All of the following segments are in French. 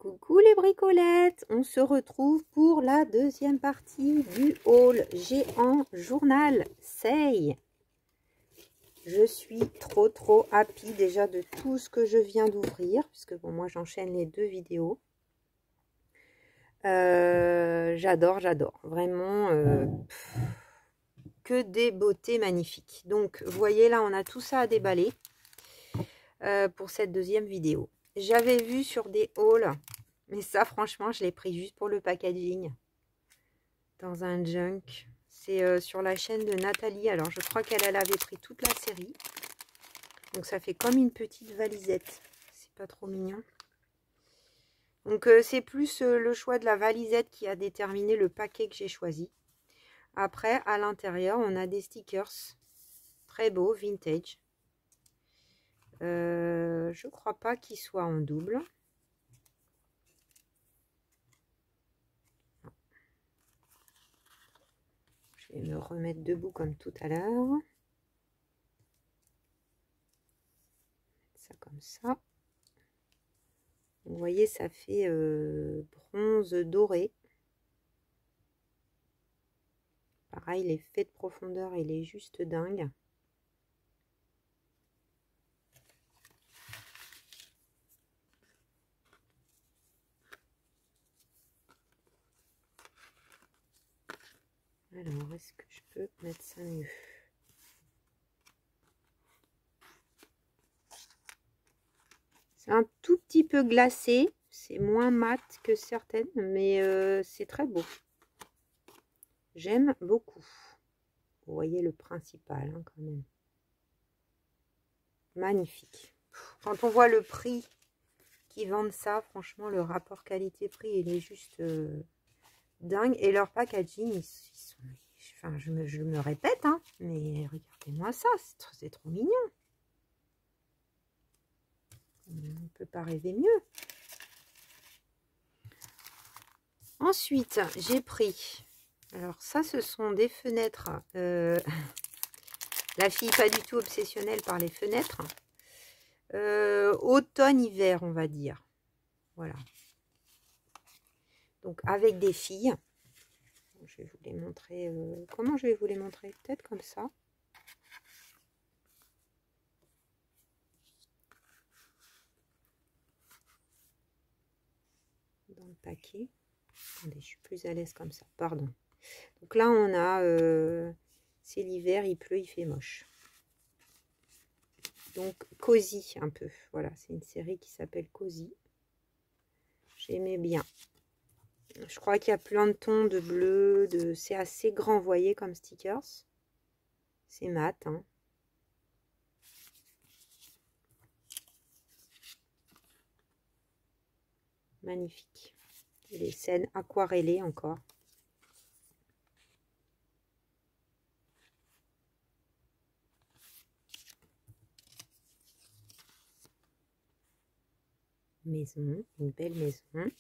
Coucou les bricolettes, on se retrouve pour la deuxième partie du haul géant journal Say. Je suis trop happy déjà de tout ce que je viens d'ouvrir, puisque bon, moi j'enchaîne les deux vidéos. J'adore, vraiment que des beautés magnifiques. Donc vous voyez là, on a tout ça à déballer pour cette deuxième vidéo. J'avais vu sur des hauls, mais ça franchement je l'ai pris juste pour le packaging dans un junk. C'est sur la chaîne de Nathalie. Alors je crois qu'elle avait pris toute la série, donc ça fait comme une petite valisette. C'est pas trop mignon. Donc c'est plus le choix de la valisette qui a déterminé le paquet que j'ai choisi. Après à l'intérieur on a des stickers très beaux, vintage. Je crois pas qu'ils soient en double. Je vais me remettre debout comme tout à l'heure. Ça comme ça. Vous voyez, ça fait bronze doré. Pareil, l'effet de profondeur, il est juste dingue. Alors, est-ce que je peux mettre ça mieux? C'est un tout petit peu glacé. C'est moins mat que certaines, mais c'est très beau. J'aime beaucoup. Vous voyez le principal, hein, quand même. Magnifique. Quand on voit le prix qu'ils vendent ça, franchement, le rapport qualité-prix, il est juste dingue. Et leur packaging, ils sont... Enfin, je me répète, hein, mais regardez-moi ça, c'est trop mignon. On ne peut pas rêver mieux. Ensuite, j'ai pris... Alors ça, ce sont des fenêtres. La fille pas du tout obsessionnelle par les fenêtres. Automne-hiver, on va dire. Voilà. Donc avec des filles. Je vais vous les montrer. Comment je vais vous les montrer? Peut-être comme ça. Dans le paquet. Attendez, je suis plus à l'aise comme ça. Pardon. Donc là, on a... c'est l'hiver, il pleut, il fait moche. Donc, Cosy un peu. Voilà, c'est une série qui s'appelle Cosy. J'aimais bien. Je crois qu'il y a plein de tons de bleu. C'est assez grand, vous voyez, comme stickers. C'est mat, hein. Magnifique. Et les scènes aquarellées encore. Maison, une belle maison.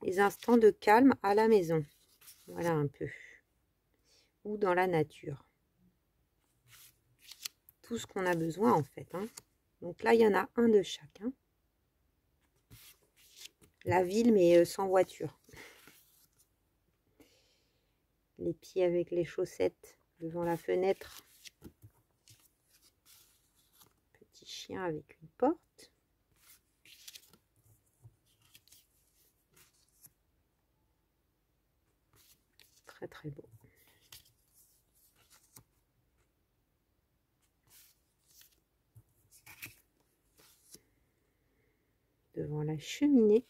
Les instants de calme à la maison. Voilà un peu. Ou dans la nature. Tout ce qu'on a besoin en fait, hein. Donc là, il y en a un de chacun. La ville, mais sans voiture. Les pieds avec les chaussettes devant la fenêtre. Petit chien avec une porte. Très beau. Devant la cheminée.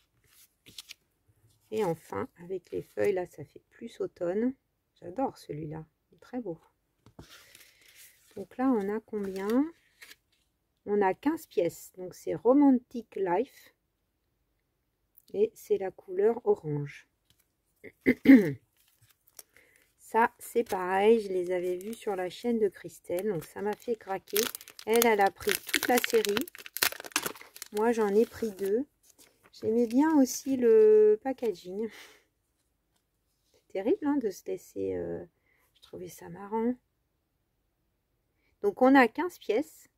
Et enfin, avec les feuilles, là, ça fait plus automne. J'adore celui-là. Il est très beau. Donc là, on a combien? On a 15 pièces. Donc, c'est Romantic Life. Et c'est la couleur orange. Ça, c'est pareil. Je les avais vus sur la chaîne de Christelle. Donc, ça m'a fait craquer. Elle a pris toute la série. Moi, j'en ai pris 2. J'aimais bien aussi le packaging. C'est terrible, hein, de se laisser... Je trouvais ça marrant. Donc, on a 15 pièces.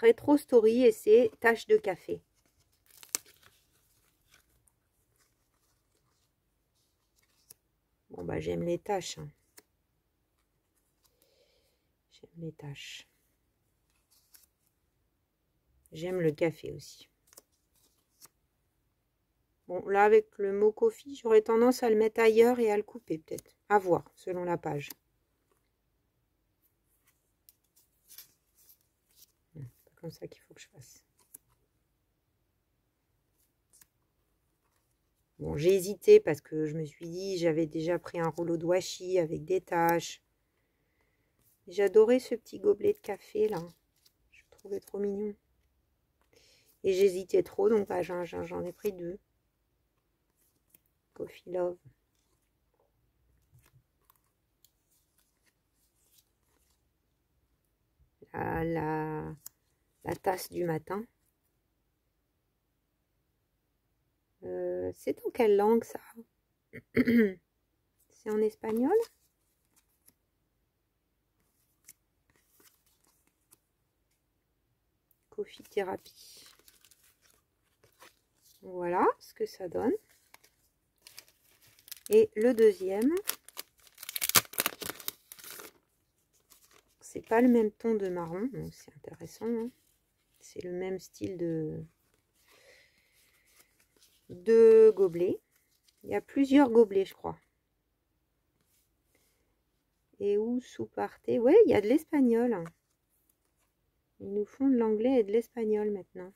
Rétro Story et c'est tache de café. Bon bah j'aime les taches. Hein. J'aime les taches. J'aime le café aussi. Bon, là, avec le mot coffee, j'aurais tendance à le mettre ailleurs et à le couper, peut-être. À voir, selon la page. C'est comme ça qu'il faut que je fasse. Bon, j'ai hésité parce que je me suis dit, j'avais déjà pris un rouleau de washi avec des taches. J'adorais ce petit gobelet de café, là. Je le trouvais trop mignon. Et j'hésitais trop, donc bah, j'en ai pris 2. Coffee Love. La tasse du matin. C'est en quelle langue ça? C'est en espagnol? Coffee Therapy. Voilà ce que ça donne. Et le deuxième, c'est pas le même ton de marron, donc c'est intéressant. Hein. C'est le même style de gobelet. Il y a plusieurs gobelets, je crois. Et où sous partez? Ouais, il y a de l'espagnol. Ils nous font de l'anglais et de l'espagnol maintenant.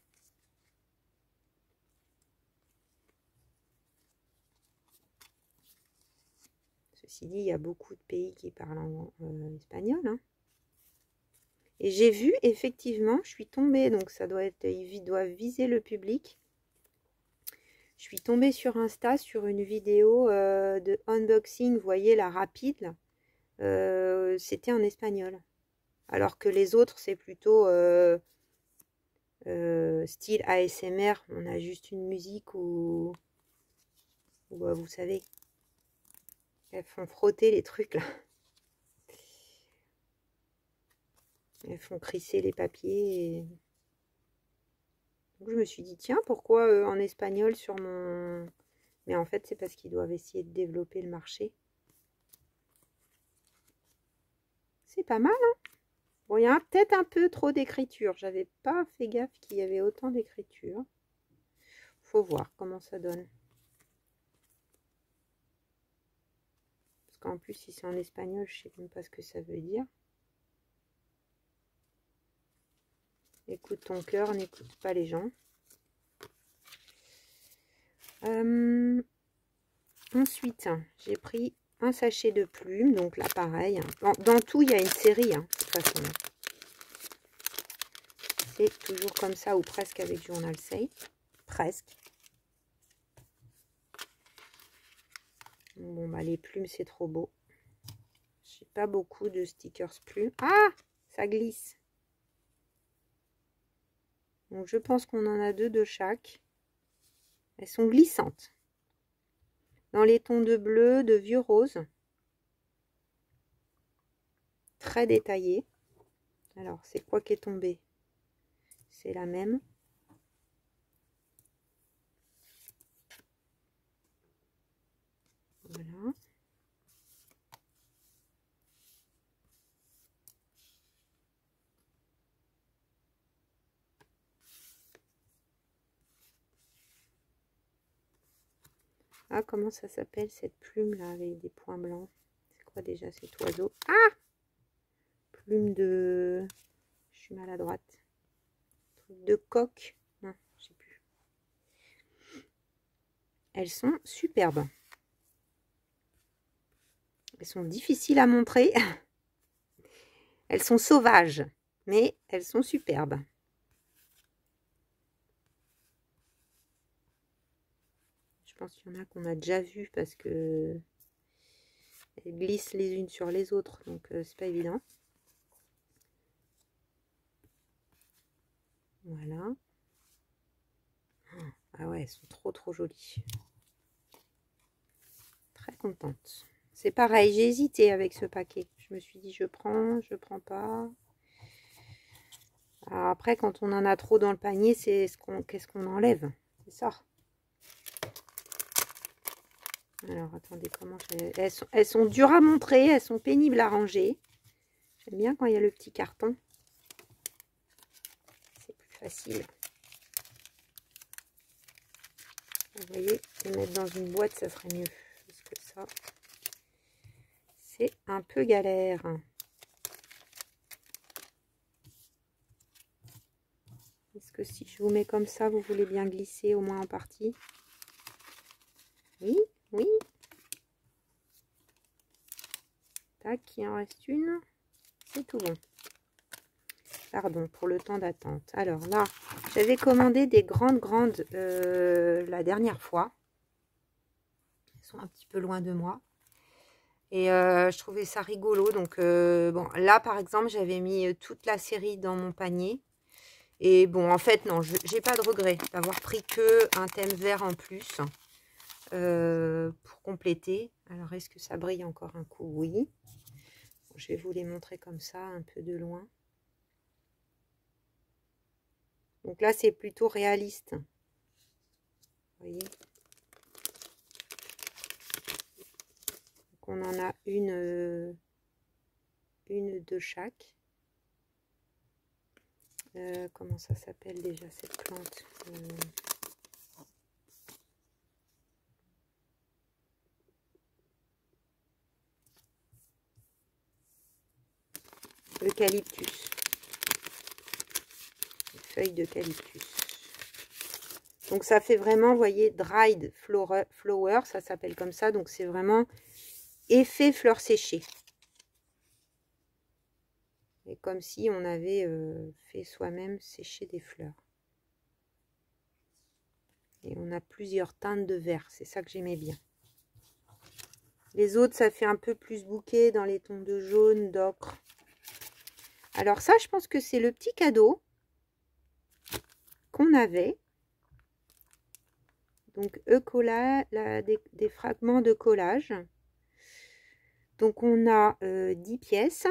Ceci dit, il y a beaucoup de pays qui parlent en espagnol. Hein. Et j'ai vu, effectivement, je suis tombée, donc ça doit être, ils doivent viser le public. Je suis tombée sur Insta sur une vidéo de unboxing, vous voyez, la rapide. C'était en espagnol. Alors que les autres, c'est plutôt style ASMR. On a juste une musique où vous savez, elles font frotter les trucs là. Elles font crisser les papiers. Et... Donc je me suis dit, tiens, pourquoi en espagnol sur mon... Mais en fait, c'est parce qu'ils doivent essayer de développer le marché. C'est pas mal, hein? Bon, il y a peut-être un peu trop d'écriture. J'avais pas fait gaffe qu'il y avait autant d'écriture. Faut voir comment ça donne. Parce qu'en plus, si c'est en espagnol, je sais même pas ce que ça veut dire. Écoute ton cœur, n'écoute pas les gens. Ensuite, j'ai pris un sachet de plumes. Donc là, pareil. Dans tout, il y a une série, hein, de toute façon. C'est toujours comme ça, ou presque avec Journal Safe. Presque. Bon, bah, les plumes, c'est trop beau. J'ai pas beaucoup de stickers plumes. Ah, ça glisse. Donc, je pense qu'on en a 2 de chaque. Elles sont glissantes. Dans les tons de bleu, de vieux rose. Très détaillé. Alors, c'est quoi qui est tombé? C'est la même. Voilà. Ah, comment ça s'appelle cette plume là avec des points blancs? C'est quoi déjà cet oiseau? Ah! Plume de... Je suis maladroite. Truc de coq? Non, je sais plus. Elles sont superbes. Elles sont difficiles à montrer. Elles sont sauvages, mais elles sont superbes. Je pense qu'il y en a qu'on a déjà vu parce que elles glissent les unes sur les autres, donc c'est pas évident. Voilà. Ah ouais, elles sont trop jolies. Très contente. C'est pareil, j'ai hésité avec ce paquet. Je me suis dit, je prends pas. Alors après, quand on en a trop dans le panier, c'est qu'est-ce qu'on enlève? C'est ça. Alors, attendez, comment elles sont dures à montrer, elles sont pénibles à ranger. J'aime bien quand il y a le petit carton. C'est plus facile. Vous voyez, les mettre dans une boîte, ça serait mieux. Parce que ça, c'est un peu galère. Est-ce que si je vous mets comme ça, vous voulez bien glisser au moins en partie? Oui, oui. Tac, il en reste une. C'est tout bon. Pardon pour le temps d'attente. Alors là, j'avais commandé des grandes la dernière fois. Elles sont un petit peu loin de moi. Et je trouvais ça rigolo. Donc bon, là par exemple, j'avais mis toute la série dans mon panier. Et bon, en fait, non, j'ai pas de regret d'avoir pris que un thème vert en plus pour compléter. Alors, est-ce que ça brille encore un coup? Oui. Bon, je vais vous les montrer comme ça, un peu de loin. Donc là, c'est plutôt réaliste. Vous voyez? Donc on en a une de chaque. Comment ça s'appelle déjà cette plante? Eucalyptus. Feuilles d'eucalyptus. Donc ça fait vraiment, vous voyez, dried flower, ça s'appelle comme ça. Donc c'est vraiment effet fleurs séchées. Et comme si on avait fait soi-même sécher des fleurs. Et on a plusieurs teintes de vert, c'est ça que j'aimais bien. Les autres, ça fait un peu plus bouquet dans les tons de jaune, d'ocre. Alors ça, je pense que c'est le petit cadeau qu'on avait. Donc, des fragments de collage. Donc, on a 10 pièces.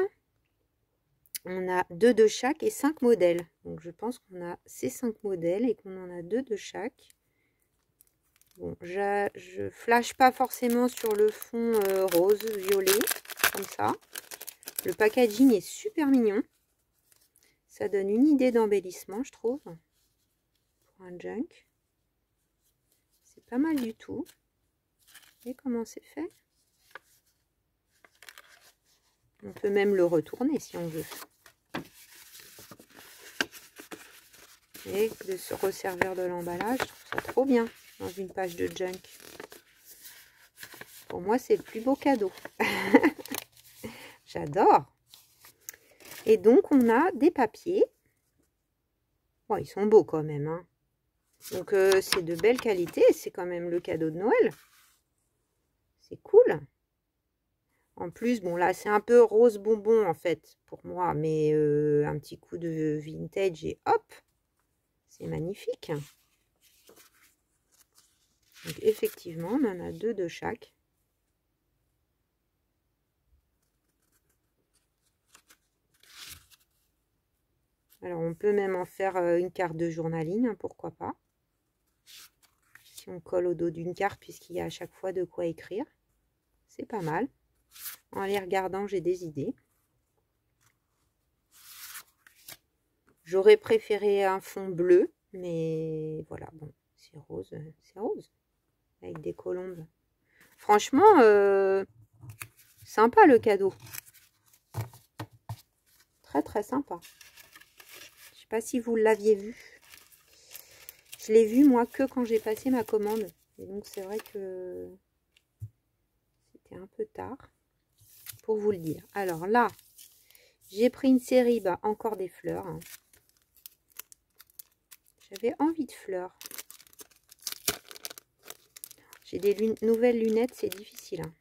On a 2 de chaque et 5 modèles. Donc, je pense qu'on a ces 5 modèles et qu'on en a 2 de chaque. Bon, je flash pas forcément sur le fond rose, violet, comme ça. Le packaging est super mignon. Ça donne une idée d'embellissement, je trouve. Pour un junk. C'est pas mal du tout. Et comment c'est fait? On peut même le retourner si on veut. Et de se resservir de l'emballage, je trouve ça trop bien dans une page de junk. Pour moi, c'est le plus beau cadeau. J'adore. Et donc, on a des papiers. Bon, ils sont beaux quand même. Hein. Donc, c'est de belle qualité. C'est quand même le cadeau de Noël. C'est cool. En plus, bon, là, c'est un peu rose bonbon, en fait, pour moi. Mais un petit coup de vintage et hop. C'est magnifique. Donc, effectivement, on en a 2 de chaque. Alors, on peut même en faire une carte de journaling, hein, pourquoi pas. Si on colle au dos d'une carte, puisqu'il y a à chaque fois de quoi écrire. C'est pas mal. En les regardant, j'ai des idées. J'aurais préféré un fond bleu, mais voilà, bon, c'est rose, avec des colombes. Franchement, sympa le cadeau. Très très sympa. Je sais pas si vous l'aviez vu. Je l'ai vu moi que quand j'ai passé ma commande. Et donc c'est vrai que c'était un peu tard pour vous le dire. Alors là, j'ai pris une série, bah encore des fleurs. Hein. J'avais envie de fleurs. J'ai des nouvelles lunettes, c'est difficile. Hein.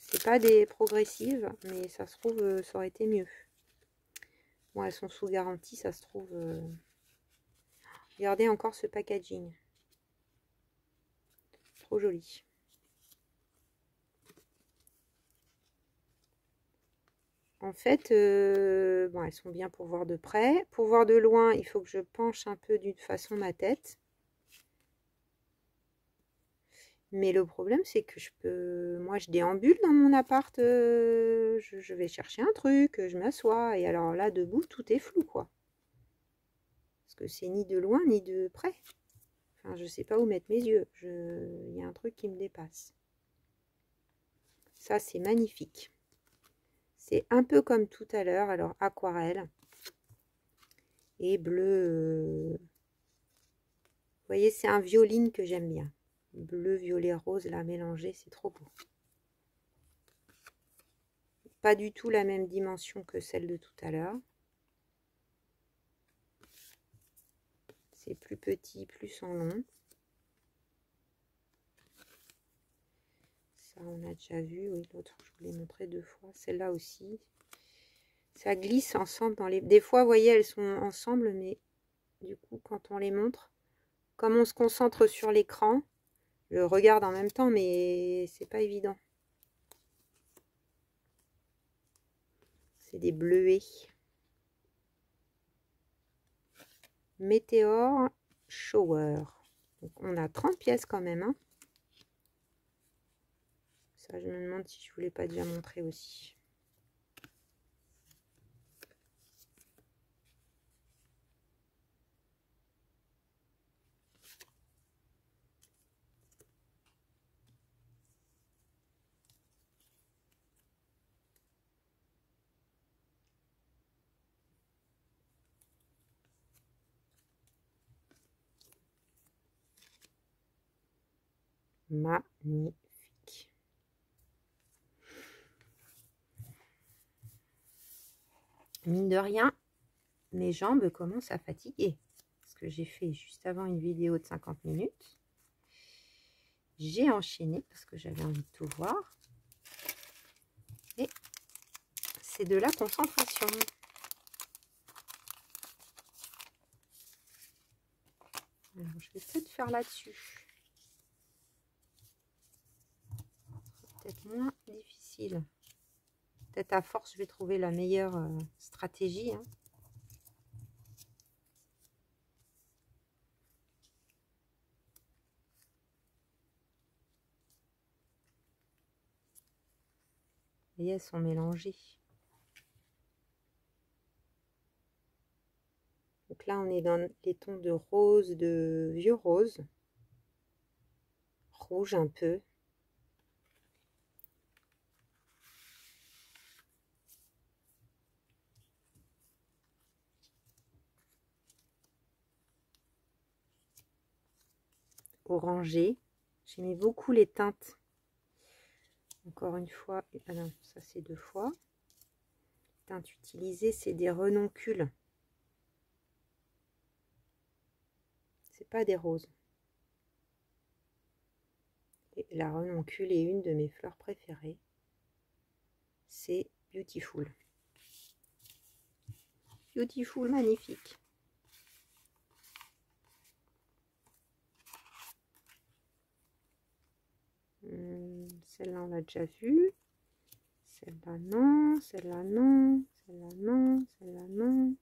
C'est pas des progressives, mais ça se trouve, ça aurait été mieux. Bon, elles sont sous garantie, ça se trouve. Regardez encore ce packaging. Trop joli. En fait, bon, elles sont bien pour voir de près. Pour voir de loin, il faut que je penche un peu d'une façon ma tête. Mais le problème, c'est que moi, je déambule dans mon appart. Je vais chercher un truc, je m'assois. Et alors là, debout, tout est flou, quoi. Parce que c'est ni de loin, ni de près. Enfin, je sais pas où mettre mes yeux. Il y a un truc qui me dépasse. Ça, c'est magnifique. C'est un peu comme tout à l'heure. Alors, aquarelle. Et bleu. Vous voyez, c'est un violine que j'aime bien. Bleu, violet, rose, là, mélangé, c'est trop beau. Pas du tout la même dimension que celle de tout à l'heure. C'est plus petit, plus en long. Ça, on a déjà vu. Oui, l'autre, je vous l'ai montré 2 fois. Celle-là aussi. Ça glisse ensemble dans les... Des fois, vous voyez, elles sont ensemble, mais du coup, quand on les montre, comme on se concentre sur l'écran, je regarde en même temps, mais c'est pas évident. C'est des bleuets. Météore Shower. Donc, on a 30 pièces quand même. Hein. Ça, je me demande si je ne vous l'ai pas déjà montré aussi. Magnifique. Mine de rien, mes jambes commencent à fatiguer. Parce que j'ai fait juste avant une vidéo de 50 minutes. J'ai enchaîné parce que j'avais envie de tout voir. Et c'est de la concentration. Alors, je vais peut-être faire là-dessus. Peut-être moins difficile. Peut-être à force, je vais trouver la meilleure stratégie. Hein. Vous voyez, elles sont mélangées. Donc là, on est dans les tons de rose, de vieux rose. Rouge un peu. Orangé. J'aimais beaucoup les teintes. Encore une fois, ah non, ça c'est 2 fois. Les teintes utilisées, c'est des renoncules. C'est pas des roses. Et la renoncule est une de mes fleurs préférées. C'est Beautiful. Beautiful, magnifique. Celle-là, on l'a déjà vue. Celle-là, non. Celle-là, non. Celle-là, non. Celle-là, non.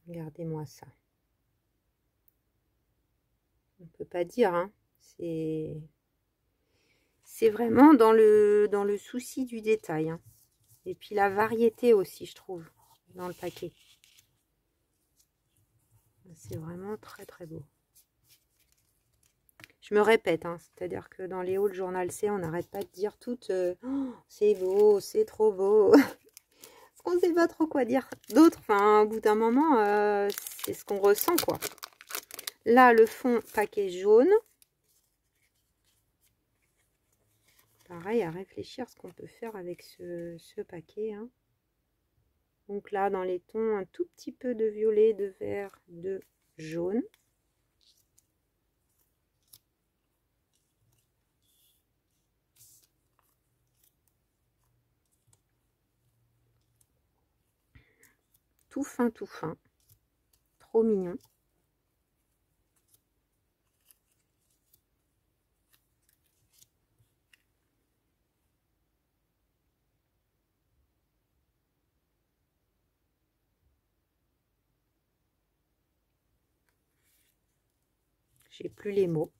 Regardez-moi ça. On ne peut pas dire, hein. C'est vraiment dans le souci du détail. Hein. Et puis la variété aussi, je trouve, dans le paquet. C'est vraiment très très beau. Je me répète, hein, c'est-à-dire que dans les hauls journal C, on n'arrête pas de dire toutes oh, c'est beau, c'est trop beau. Parce qu'on ne sait pas trop quoi dire d'autre. Enfin, au bout d'un moment, c'est ce qu'on ressent, quoi. Là, le fond paquet jaune. Pareil, à réfléchir ce qu'on peut faire avec ce paquet. Hein. Donc là, dans les tons, un tout petit peu de violet, de vert, de jaune. Tout fin, tout fin. trop mignon. J'ai plus les mots.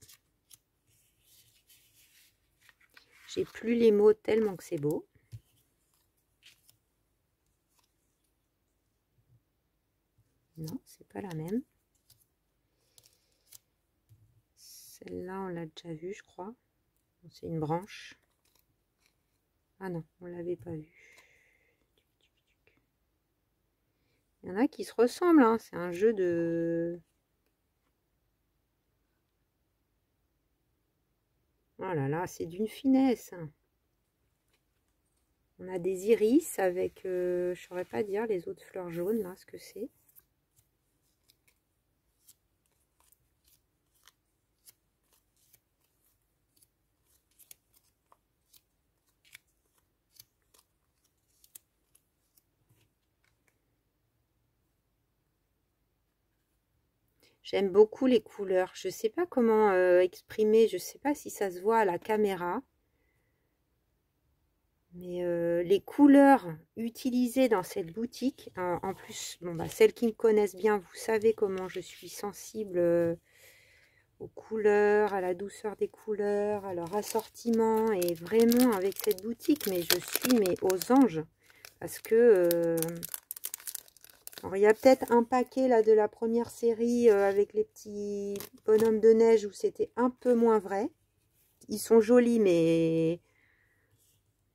J'ai plus les mots tellement que c'est beau. Non, c'est pas la même. Celle-là, on l'a déjà vue, je crois. C'est une branche. Ah non, on l'avait pas vue. Il y en a qui se ressemblent, hein. C'est un jeu de... Oh là là, c'est d'une finesse. On a des iris avec, je ne saurais pas dire les autres fleurs jaunes, là, ce que c'est. J'aime beaucoup les couleurs. Je ne sais pas comment exprimer, je ne sais pas si ça se voit à la caméra. Mais les couleurs utilisées dans cette boutique, en plus, bon, bah, celles qui me connaissent bien, vous savez comment je suis sensible aux couleurs, à la douceur des couleurs, à leur assortiment. Et vraiment, avec cette boutique, mais je suis aux anges. Parce que... alors, il y a peut-être un paquet là de la première série avec les petits bonhommes de neige où c'était un peu moins vrai. Ils sont jolis, mais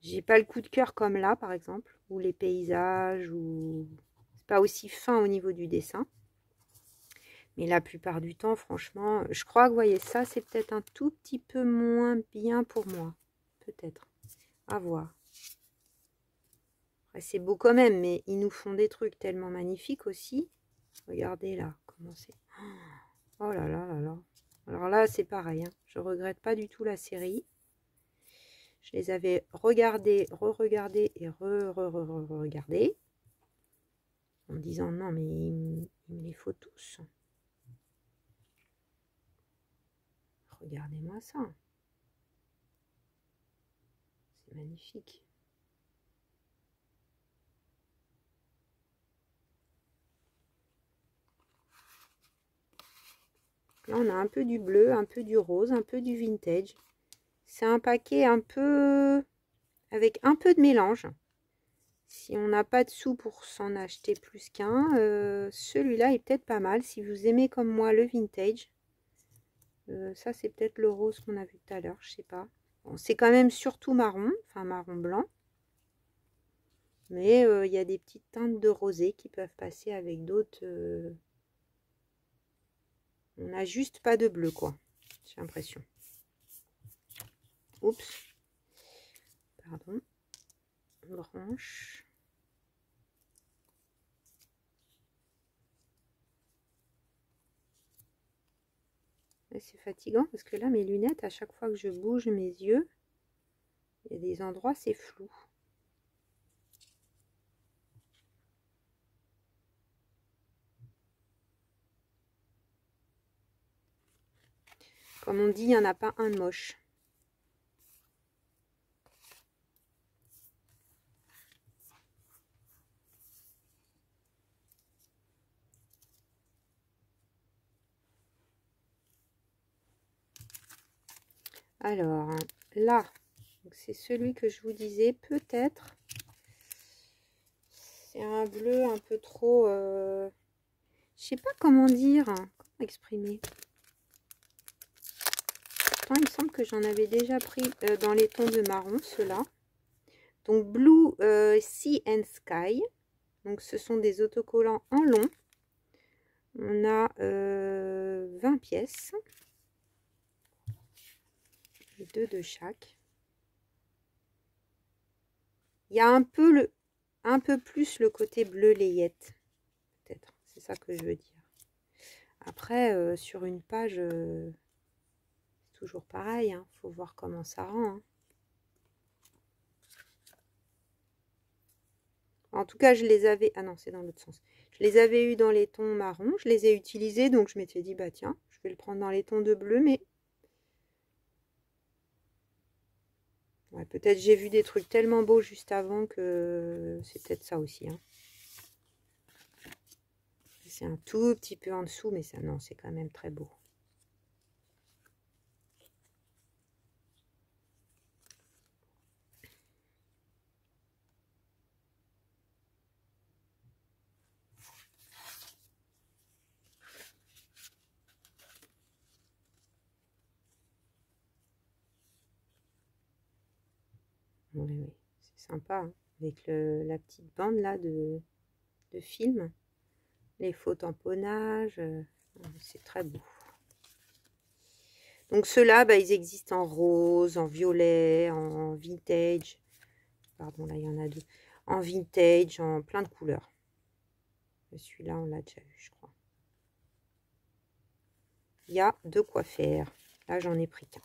j'ai pas le coup de cœur comme là, par exemple, ou les paysages, ou c'est pas aussi fin au niveau du dessin. Mais la plupart du temps, franchement, je crois que, vous voyez, ça, c'est peut-être un tout petit peu moins bien pour moi. Peut-être. À voir. C'est beau quand même, mais ils nous font des trucs tellement magnifiques aussi. Regardez là, comment c'est. Oh là là là là. Alors là, c'est pareil. Hein. Je regrette pas du tout la série. Je les avais regardés, re-regardés et re-regardés. En me disant, non, mais il me les faut tous. Regardez-moi ça. C'est magnifique. Là, on a un peu du bleu, un peu du rose, un peu du vintage. C'est un paquet un peu... avec un peu de mélange. Si on n'a pas de sous pour s'en acheter plus qu'un, celui-là est peut-être pas mal. Si vous aimez comme moi le vintage. Ça, c'est peut-être le rose qu'on a vu tout à l'heure, je sais pas. Bon, c'est quand même surtout marron, enfin marron blanc. Mais il y a des petites teintes de rosé qui peuvent passer avec d'autres... On n'a juste pas de bleu, quoi. J'ai l'impression. Oups. Pardon. Branche. C'est fatigant parce que là, mes lunettes, à chaque fois que je bouge mes yeux, il y a des endroits, c'est flou. Comme on dit, il n'y en a pas un de moche. Alors, là, c'est celui que je vous disais, peut-être. C'est un bleu un peu trop... je sais pas comment dire, comment exprimer. Pourtant, il me semble que j'en avais déjà pris dans les tons de marron, ceux-là. Donc, Blue Sea and Sky. Donc, ce sont des autocollants en long. On a 20 pièces. 2 de chaque. Il y a un peu plus le côté bleu layette. Peut-être. C'est ça que je veux dire. Après, sur une page, c'est toujours pareil. Hein. Faut voir comment ça rend. Hein. En tout cas, je les avais... Ah non, c'est dans l'autre sens. Je les avais eu dans les tons marron. Je les ai utilisés, donc je m'étais dit, bah tiens, je vais le prendre dans les tons de bleu, mais... Ouais, peut-être j'ai vu des trucs tellement beaux juste avant que c'est peut-être ça aussi. Hein. C'est un tout petit peu en dessous, mais ça, non, c'est quand même très beau. Oui, oui, c'est sympa, hein, avec la petite bande là de film, les faux tamponnages, c'est très beau. Donc ceux-là, bah, ils existent en rose, en violet, en vintage. Pardon, là il y en a deux. En vintage, en plein de couleurs. Celui-là, on l'a déjà vu, je crois. Il y a de quoi faire. Là, j'en ai pris qu'un.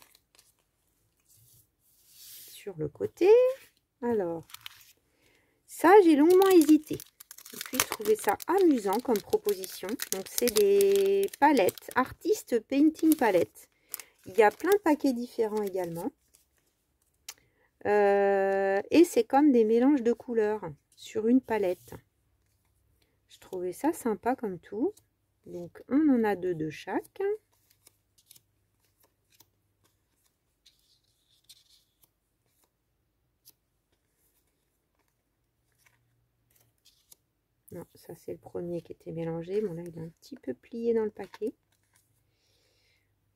Sur le côté, alors, ça, j'ai longuement hésité. Et puis, je trouvais ça amusant comme proposition. Donc, c'est des palettes, Artist Painting Palette. Il y a plein de paquets différents également. Et c'est comme des mélanges de couleurs sur une palette. Je trouvais ça sympa comme tout. Donc, on en a deux de chaque. Non, ça c'est le premier qui était mélangé. Bon là, il est un petit peu plié dans le paquet.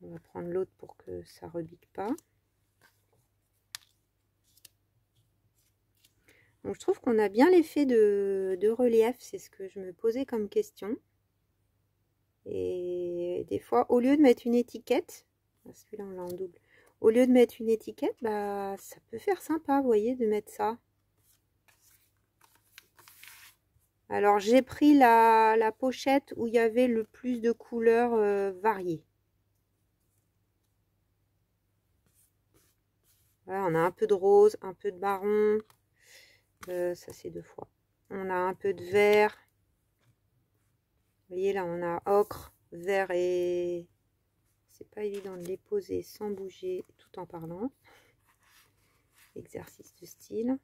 On va prendre l'autre pour que ça ne rebique pas. Donc, je trouve qu'on a bien l'effet de relief. C'est ce que je me posais comme question. Et des fois, au lieu de mettre une étiquette, celui-là on l'a en double, au lieu de mettre une étiquette, bah ça peut faire sympa, vous voyez, de mettre ça. Alors j'ai pris la pochette où il y avait le plus de couleurs variées. Voilà, on a un peu de rose, un peu de marron, ça c'est 2 fois. On a un peu de vert. Vous voyez là, on a ocre, vert et... C'est pas évident de les poser sans bouger tout en parlant. Exercice de style.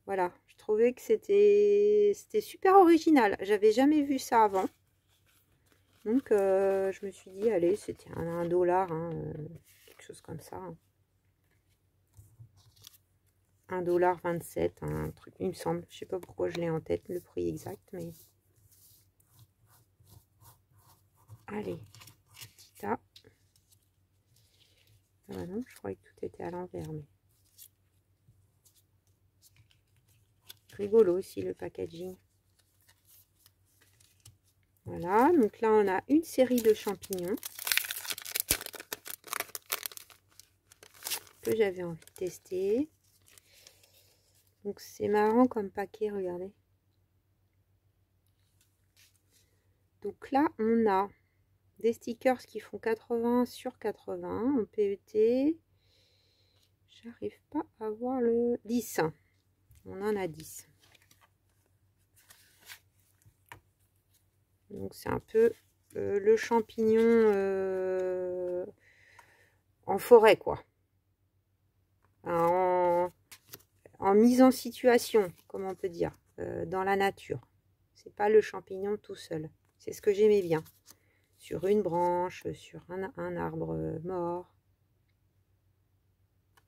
Voilà, je trouvais que c'était super original. J'avais jamais vu ça avant. Donc, je me suis dit, allez, c'était $1, hein, quelque chose comme ça. Hein. $1,27, un truc, il me semble. Je sais pas pourquoi je l'ai en tête, le prix exact, mais... Allez, petit A. Ah non, je croyais que tout était à l'envers, mais... Rigolo aussi, le packaging. Voilà, donc là, on a une série de champignons que j'avais envie de tester. Donc, c'est marrant comme paquet, regardez. Donc là, on a des stickers qui font 80 sur 80 en PET. J'arrive pas à voir le 10. On en a 10. Donc c'est un peu le champignon en forêt, quoi. En mise en situation, comme on peut dire, dans la nature. C'est pas le champignon tout seul. C'est ce que j'aimais bien. Sur une branche, sur un arbre mort.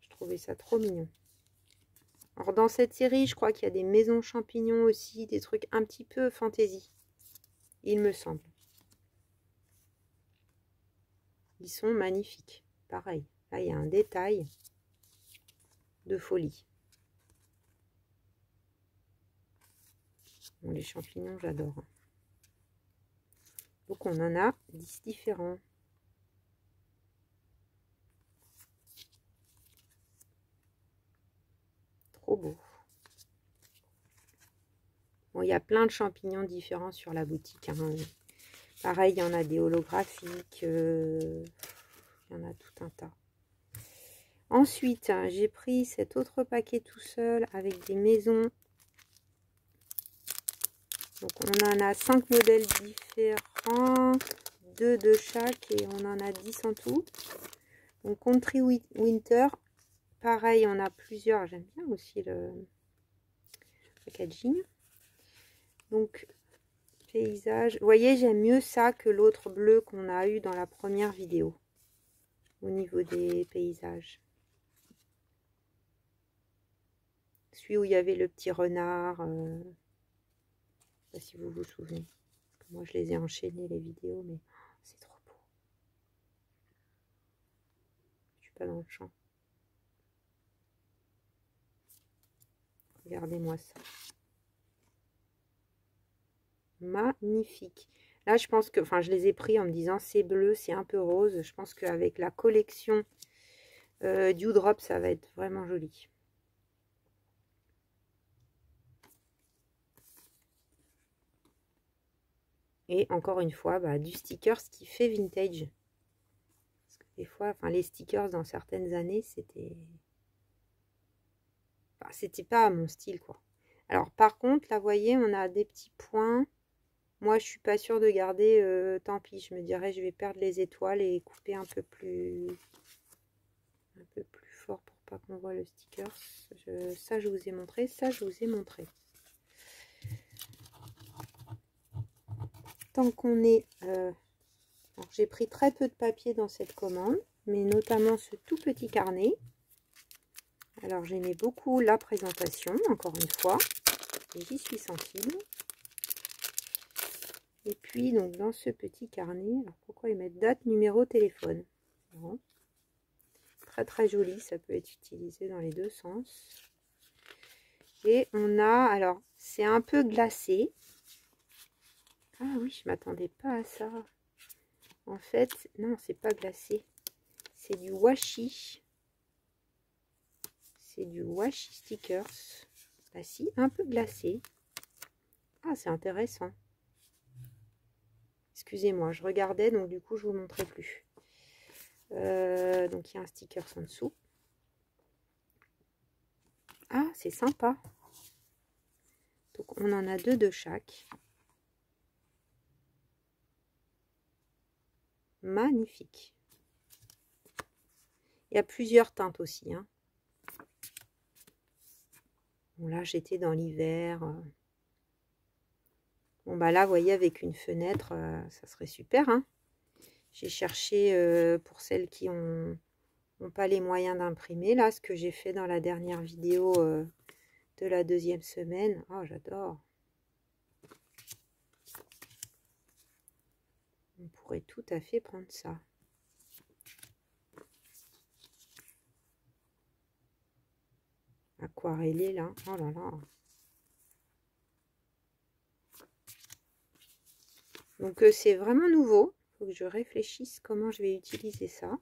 Je trouvais ça trop mignon. Alors dans cette série, je crois qu'il y a des maisons champignons aussi, des trucs un petit peu fantaisie, il me semble. Ils sont magnifiques. Pareil, là il y a un détail de folie. Bon, les champignons, j'adore. Donc on en a 10 différents. Trop beau. Bon, il y a plein de champignons différents sur la boutique. Hein. Pareil, il y en a des holographiques. Il y en a tout un tas. Ensuite, j'ai pris cet autre paquet tout seul avec des maisons Donc on en a 5 modèles différents, 2 de chaque et on en a 10 en tout. Donc Country Winter, pareil, on a plusieurs. J'aime bien aussi le packaging. Donc paysage, vous voyez, j'aime mieux ça que l'autre bleu qu'on a eu dans la première vidéo au niveau des paysages. Celui où il y avait le petit renard, je sais pas si vous vous souvenez. Parce que moi je les ai enchaînés les vidéos, mais c'est trop beau. Je suis pas dans le champ. Regardez-moi ça. Magnifique. Là, je pense que, enfin, je les ai pris en me disant c'est bleu, c'est un peu rose. Je pense qu'avec la collection Dewdrop, ça va être vraiment joli. Et encore une fois, bah, du sticker, ce qui fait vintage. Parce que des fois, enfin, les stickers dans certaines années, c'était... Enfin, c'était pas mon style, quoi. Alors, par contre, là, vous voyez, on a des petits points. Moi, je suis pas sûre de garder, tant pis, je me dirais, je vais perdre les étoiles et couper un peu plus fort pour pas qu'on voit le sticker. Ça, je vous ai montré, ça, je vous ai montré. Tant qu'on est... j'ai pris très peu de papier dans cette commande, mais notamment ce tout petit carnet. Alors, j'aimais beaucoup la présentation, encore une fois, et j'y suis sensible. Et puis, donc, dans ce petit carnet, alors pourquoi ils mettent date, numéro, téléphone? Non. Très, très joli, ça peut être utilisé dans les deux sens. Et on a, alors, c'est un peu glacé. Ah oui, je m'attendais pas à ça. En fait, non, c'est pas glacé. C'est du washi. C'est du washi stickers. Ah si, un peu glacé. Ah, c'est intéressant. Excusez-moi, je regardais, donc du coup, je vous montrais plus. Donc, il y a un sticker en dessous. Ah, c'est sympa. Donc, on en a 2 de chaque. Magnifique. Il y a plusieurs teintes aussi. Hein. Bon, là, j'étais dans l'hiver. Bon, bah là, vous voyez, avec une fenêtre, ça serait super. Hein. J'ai cherché pour celles qui n'ont pas les moyens d'imprimer. Là, ce que j'ai fait dans la dernière vidéo de la 2e semaine. Oh, j'adore. On pourrait tout à fait prendre ça. Aquarellé, là. Oh là là. Donc, c'est vraiment nouveau. Il faut que je réfléchisse comment je vais utiliser ça.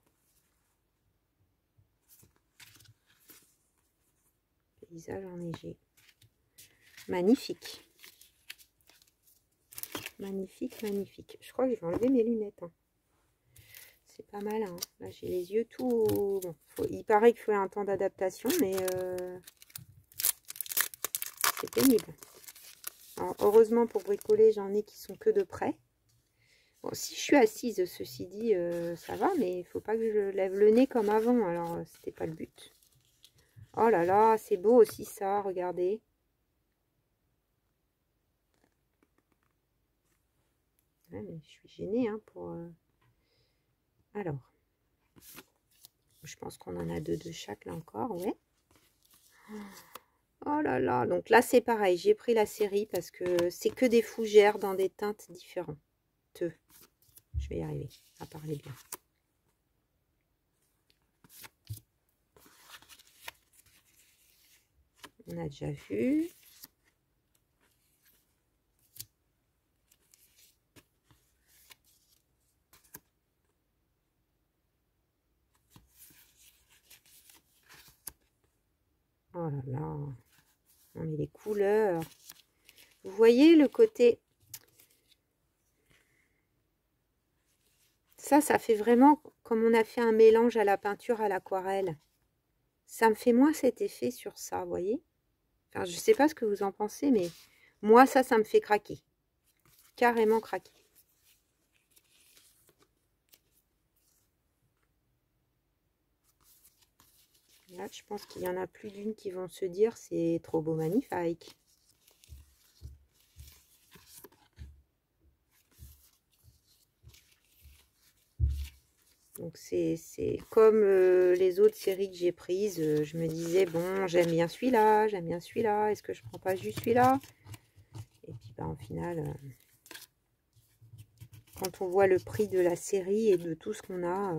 Paysage enneigé. Magnifique. Magnifique, magnifique. Je crois que je vais enlever mes lunettes. Hein. C'est pas mal. Hein. Là, j'ai les yeux tout... Bon, il paraît qu'il faut un temps d'adaptation, mais c'est pénible. Alors, heureusement, pour bricoler, j'en ai qui sont que de près. Bon, si je suis assise, ceci dit, ça va, mais il faut pas que je lève le nez comme avant. Alors, c'était pas le but. Oh là là, c'est beau aussi ça, regardez. Ouais, mais je suis gênée hein, pour... Alors, je pense qu'on en a 2 de chaque là encore, ouais. Oh là là, donc là c'est pareil, j'ai pris la série parce que c'est que des fougères dans des teintes différentes. Je vais y arriver à parler bien. On a déjà vu. Oh là là. Non mais les couleurs. Vous voyez le côté... Ça fait vraiment comme on a fait un mélange à la peinture à l'aquarelle. Ça me fait moins cet effet sur ça, vous voyez. Enfin, je sais pas ce que vous en pensez, mais moi, ça me fait craquer. carrément craqué. Là, je pense qu'il y en a plus d'une qui vont se dire c'est trop beau, magnifique. Donc c'est comme les autres séries que j'ai prises. Je me disais, bon, j'aime bien celui-là, est-ce que je prends pas juste celui-là? Et puis bah, au final, quand on voit le prix de la série et de tout ce qu'on a,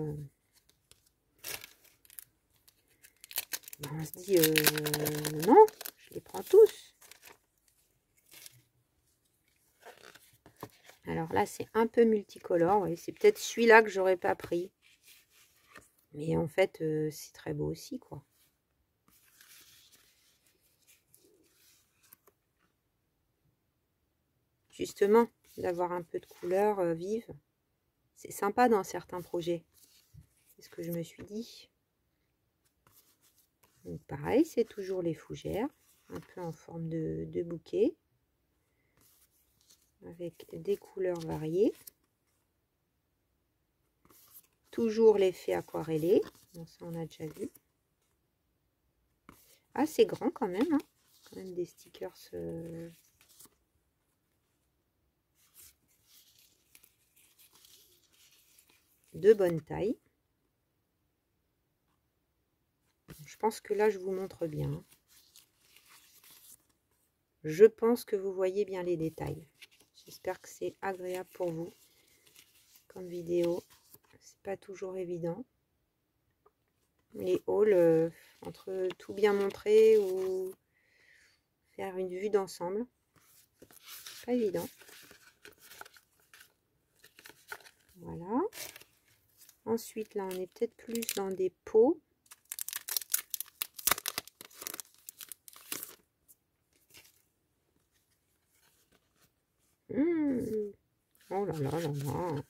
bah, on se dit, non, je les prends tous. Alors là, c'est un peu multicolore, c'est peut-être celui-là que j'aurais pas pris. Mais en fait, c'est très beau aussi, quoi. Justement, d'avoir un peu de couleur vive, c'est sympa dans certains projets. C'est ce que je me suis dit. Donc pareil, c'est toujours les fougères, un peu en forme de bouquet, avec des couleurs variées. Toujours l'effet aquarellé. Bon, ça, on a déjà vu. Ah, c'est grand quand même. Hein. Quand même des stickers de bonne taille. Je pense que là, je vous montre bien. Je pense que vous voyez bien les détails. J'espère que c'est agréable pour vous comme vidéo. C'est pas toujours évident. Les hauls, entre tout bien montrer ou faire une vue d'ensemble, pas évident. Voilà. Ensuite, là, on est peut-être plus dans des pots. Oh là là là là.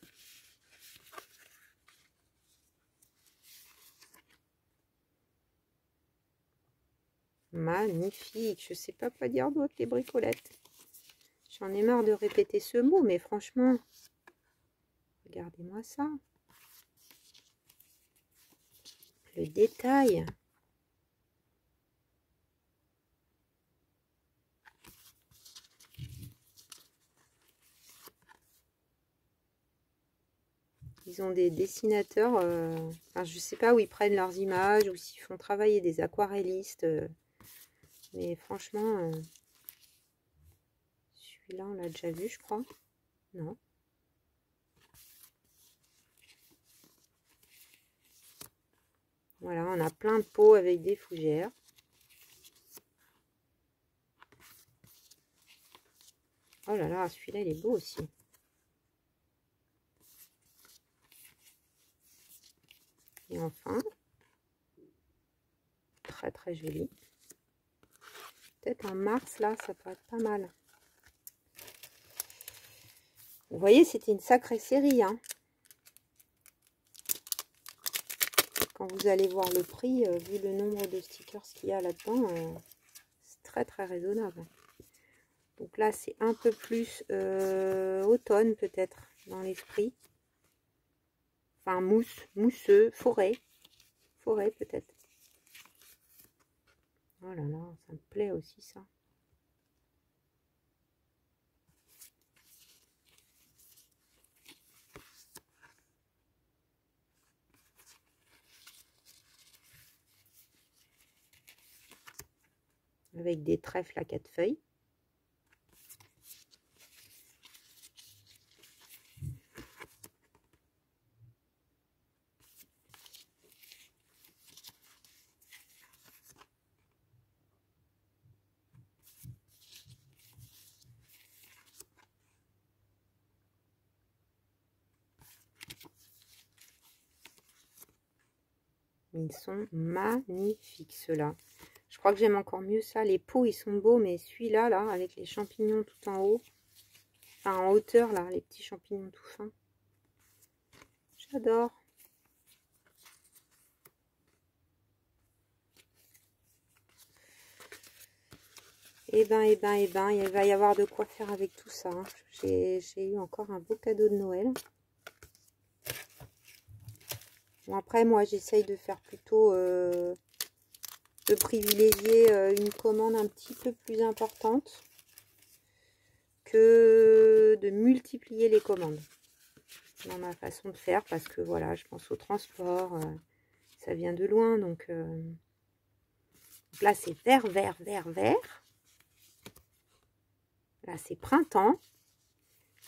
Magnifique. Je sais pas quoi dire d'autre, les bricolettes. J'en ai marre de répéter ce mot, mais franchement, regardez-moi ça. Le détail. Ils ont des dessinateurs, enfin, je sais pas où ils prennent leurs images ou s'ils font travailler des aquarellistes. Mais franchement, celui-là, on l'a déjà vu, je crois. Non. Voilà, on a plein de pots avec des fougères. Oh là là, celui-là, il est beau aussi. Et enfin, très très joli. Peut-être en mars, là, ça pourrait être pas mal. Vous voyez, c'était une sacrée série, hein. Quand vous allez voir le prix, vu le nombre de stickers qu'il y a là-dedans, c'est très très raisonnable. Donc là, c'est un peu plus automne peut-être dans l'esprit. Enfin, mousse, mousseux, forêt. Forêt peut-être. Oh là là, ça me plaît aussi ça. Avec des trèfles à 4 feuilles. Ils sont magnifiques ceux-là. Je crois que j'aime encore mieux ça. Les pots, ils sont beaux, mais celui-là, là, avec les champignons tout en haut, enfin en hauteur, là, les petits champignons tout fins. J'adore. il va y avoir de quoi faire avec tout ça. Hein. J'ai eu encore un beau cadeau de Noël. Bon, après, moi, j'essaye de faire plutôt, de privilégier une commande un petit peu plus importante que de multiplier les commandes dans ma façon de faire, parce que voilà, je pense au transport, ça vient de loin, donc là, c'est vert, vert, vert, vert. Là, c'est printemps.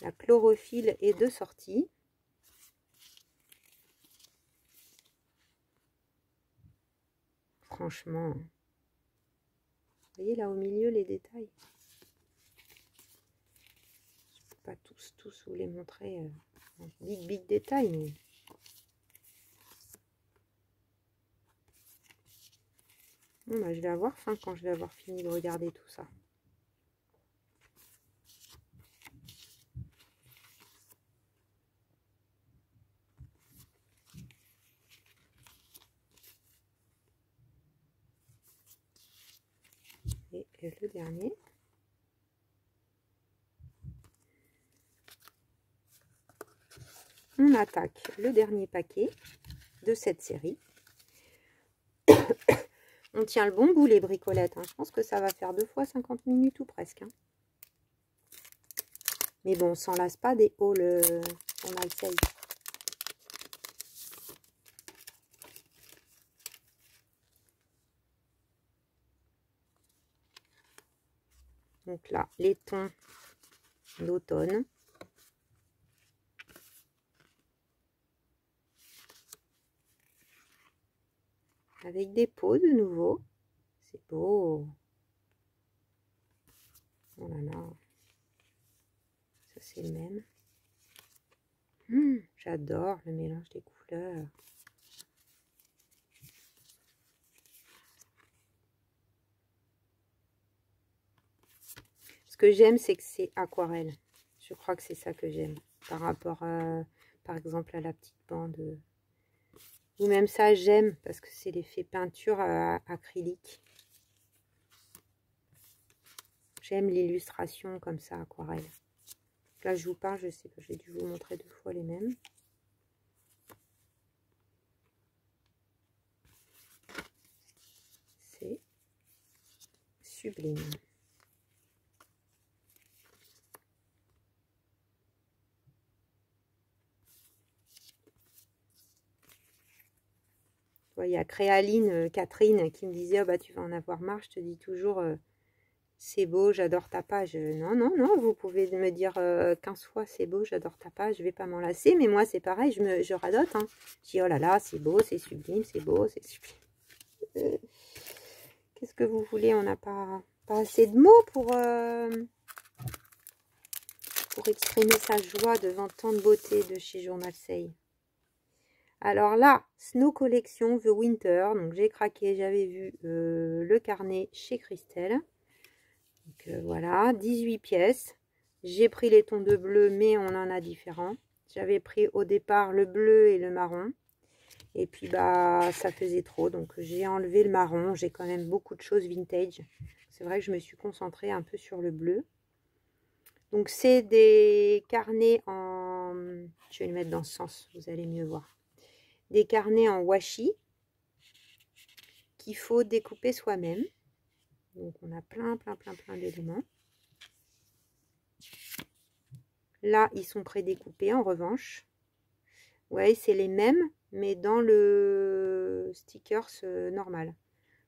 La chlorophylle est de sortie. Franchement, vous voyez là au milieu les détails. Je ne peux pas tous vous les montrer en big détail, mais bon, bah, je vais avoir faim quand je vais avoir fini de regarder tout ça. Et le dernier. On attaque le dernier paquet de cette série. On tient le bon bout les bricolettes. Hein. Je pense que ça va faire 2 fois 50 minutes ou presque. Hein. Mais bon, on s'en lasse pas des hauls en Alsace. Donc là, les tons d'automne. Avec des pots de nouveau. C'est beau. Oh là là. Ça, c'est le même. J'adore le mélange des couleurs. Ce que j'aime, c'est que c'est aquarelle. Je crois que c'est ça que j'aime. Par rapport, par exemple, à la petite bande. Ou même ça, j'aime parce que c'est l'effet peinture acrylique. J'aime l'illustration comme ça, aquarelle. Là, je vous parle, je sais pas, j'ai dû vous montrer 2 fois les mêmes. C'est sublime. Il y a Créaline, Catherine, qui me disait, oh, bah, tu vas en avoir marre, je te dis toujours, c'est beau, j'adore ta page. Non, non, non, vous pouvez me dire 15 fois, c'est beau, j'adore ta page, je vais pas m'en lasser, mais moi, c'est pareil, je radote. Hein. Je dis, oh là là, c'est beau, c'est sublime, c'est beau, c'est sublime. Qu'est-ce que vous voulez? On n'a pas assez de mots pour exprimer sa joie devant tant de beauté de chez Journal Say. Alors là, Snow Collection The Winter. Donc j'ai craqué, j'avais vu le carnet chez Christelle. Donc voilà, 18 pièces. J'ai pris les tons de bleu, mais on en a différents. J'avais pris au départ le bleu et le marron. Et puis bah ça faisait trop, donc j'ai enlevé le marron. J'ai quand même beaucoup de choses vintage. C'est vrai que je me suis concentrée un peu sur le bleu. Donc c'est des carnets en... Je vais le mettre dans ce sens, vous allez mieux voir. Des carnets en washi qu'il faut découper soi-même. Donc on a plein d'éléments. Là, ils sont prédécoupés en revanche. Ouais, c'est les mêmes, mais dans le stickers normal.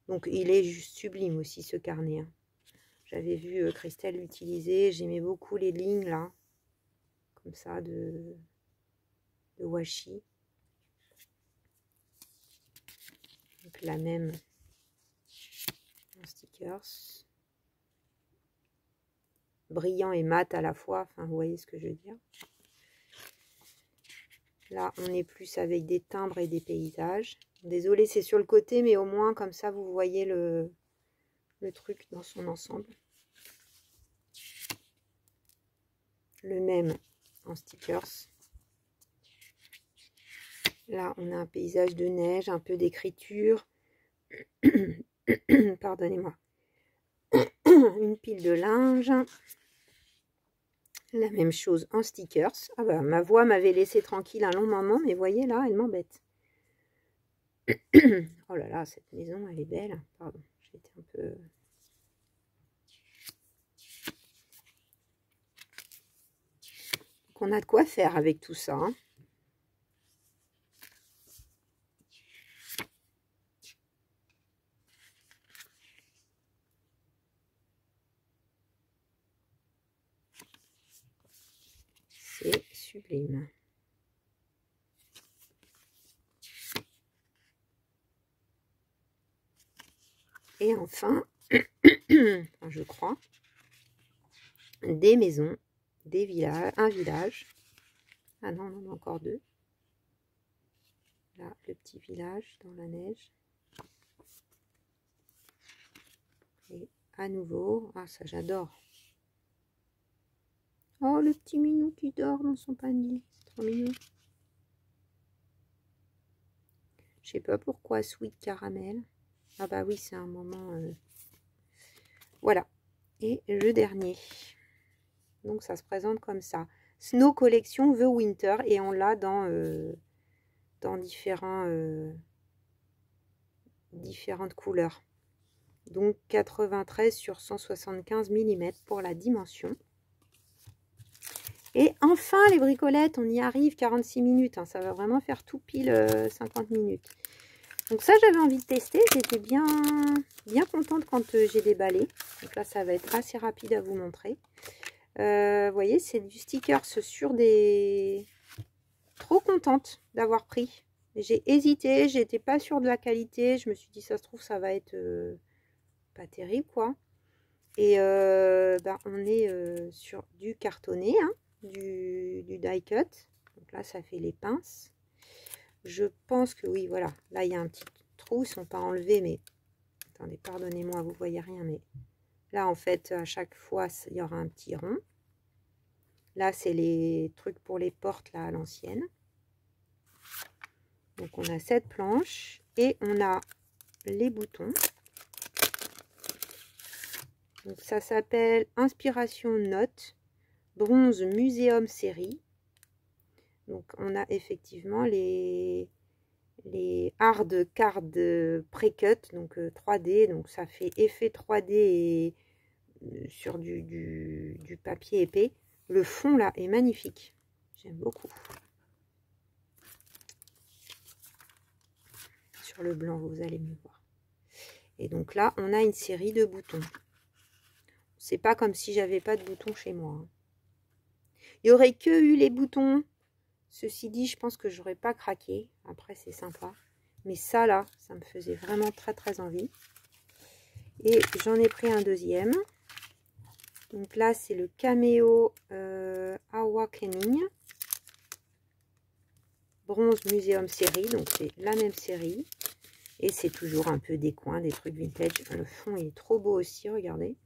Donc il est juste sublime aussi ce carnet. Hein. J'avais vu Christelle l'utiliser. J'aimais beaucoup les lignes là, comme ça de washi. Donc la même en stickers. Brillant et mat à la fois. Enfin, vous voyez ce que je veux dire. Là, on est plus avec des timbres et des paysages. Désolée, c'est sur le côté, mais au moins, comme ça, vous voyez le truc dans son ensemble. Le même en stickers. Là, on a un paysage de neige, un peu d'écriture. Pardonnez-moi. Une pile de linge. La même chose en stickers. Ah bah, ma voix m'avait laissé tranquille un long moment, mais voyez là, elle m'embête. Oh là là, cette maison, elle est belle. Pardon, j'étais un peu... Donc on a de quoi faire avec tout ça. Hein. C'est sublime. Et enfin, je crois, des maisons, des villages, un village. Ah non, on en a encore deux. Là, le petit village dans la neige. Et à nouveau, ah ça j'adore. Oh, le petit minou qui dort dans son panier. C'est trop mignon. Je sais pas pourquoi Sweet Caramel. Ah bah oui, c'est un moment... Voilà. Et le dernier. Donc ça se présente comme ça. Snow Collection The Winter. Et on l'a dans différentes couleurs. Donc 93 sur 175 mm pour la dimension. Et enfin les bricolettes, on y arrive, 46 minutes. Hein, ça va vraiment faire tout pile 50 minutes. Donc ça j'avais envie de tester, j'étais bien contente quand j'ai déballé. Donc là ça va être assez rapide à vous montrer. Vous voyez, c'est du stickers sur des... Trop contente d'avoir pris. J'ai hésité, j'étais pas sûre de la qualité. Je me suis dit ça se trouve ça va être pas terrible quoi. Et on est sur du cartonné, hein, du die cut. Donc là ça fait les pinces. Je pense que oui, voilà. Là, il y a un petit trou. Ils ne sont pas enlevés, mais... Attendez, pardonnez-moi, vous ne voyez rien. Mais là, en fait, à chaque fois, il y aura un petit rond. Là, c'est les trucs pour les portes, là, à l'ancienne. Donc, on a cette planche. Et on a les boutons. Donc, ça s'appelle Inspiration Note. Bronze Muséum Série. Donc, on a effectivement les hard card pré-cut, donc 3D, donc ça fait effet 3D et, sur du papier épais. Le fond là est magnifique, j'aime beaucoup. Sur le blanc, vous allez mieux voir. Et donc là, on a une série de boutons. C'est pas comme si j'avais pas de boutons chez moi. Hein. Il y aurait que eu les boutons. Ceci dit, je pense que j'aurais pas craqué. Après, c'est sympa. Mais ça, là, ça me faisait vraiment très, très envie. Et j'en ai pris un deuxième. Donc là, c'est le Cameo Awakening. Bronze Muséum série. Donc c'est la même série. Et c'est toujours un peu des coins, des trucs vintage. Le fond est trop beau aussi, regardez.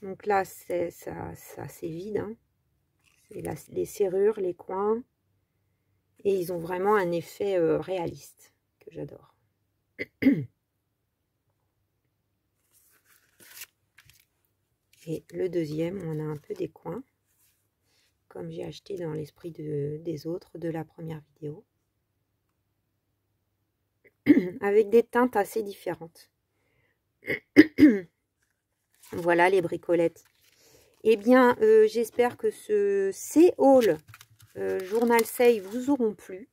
Donc là, ça c'est vide. Hein. C'est les serrures, les coins. Et ils ont vraiment un effet réaliste que j'adore. Et le deuxième, on a un peu des coins. Comme j'ai acheté dans l'esprit des autres de la première vidéo. Avec des teintes assez différentes. Voilà les bricolettes. Eh bien, j'espère que ces hauls Journal Save vous auront plu.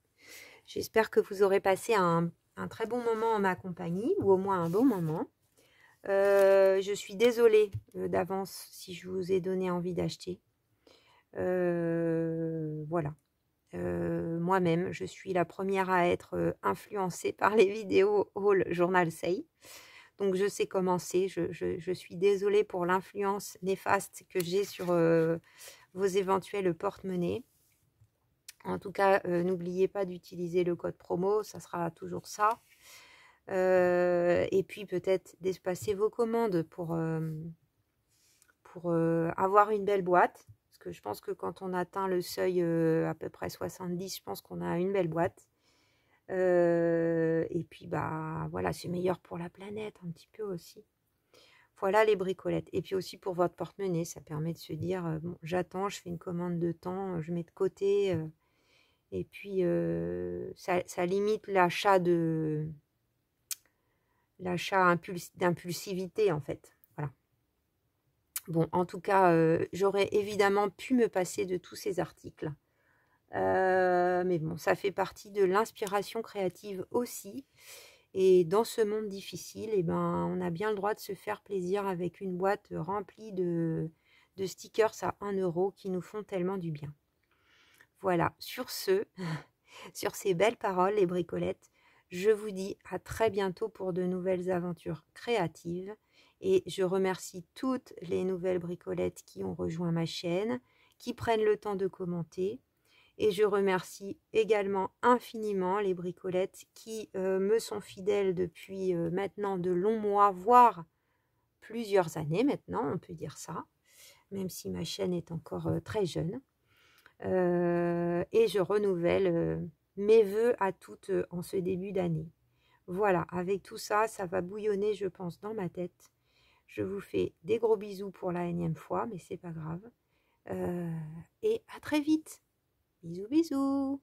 J'espère que vous aurez passé un très bon moment en ma compagnie, ou au moins un bon moment. Je suis désolée d'avance si je vous ai donné envie d'acheter. Voilà. Moi-même, je suis la première à être influencée par les vidéos haul Journal Save. Donc, je sais comment c'est. Je suis désolée pour l'influence néfaste que j'ai sur vos éventuels porte-monnaies. En tout cas, n'oubliez pas d'utiliser le code promo. Ça sera toujours ça. Et puis, peut-être d'espacer vos commandes pour avoir une belle boîte. Parce que je pense que quand on atteint le seuil à peu près 70, je pense qu'on a une belle boîte. Et puis, bah voilà, c'est meilleur pour la planète un petit peu aussi. Voilà les bricolettes. Et puis aussi pour votre porte-monnaie, ça permet de se dire, bon, j'attends, je fais une commande de temps, je mets de côté. Et puis, ça limite l'achat d'impulsivité, en fait. Voilà. Bon, en tout cas, j'aurais évidemment pu me passer de tous ces articles. Mais bon, ça fait partie de l'inspiration créative aussi. Et dans ce monde difficile, eh ben, on a bien le droit de se faire plaisir avec une boîte remplie de stickers à 1 € qui nous font tellement du bien. Voilà, sur ce, sur ces belles paroles, les bricolettes, je vous dis à très bientôt pour de nouvelles aventures créatives. Et je remercie toutes les nouvelles bricolettes qui ont rejoint ma chaîne, qui prennent le temps de commenter. Et je remercie également infiniment les bricolettes qui me sont fidèles depuis maintenant de longs mois, voire plusieurs années maintenant, on peut dire ça, même si ma chaîne est encore très jeune. Et je renouvelle mes vœux à toutes en ce début d'année. Voilà, avec tout ça, ça va bouillonner, je pense, dans ma tête. Je vous fais des gros bisous pour la énième fois, mais c'est pas grave. Et à très vite. Bisous, bisous.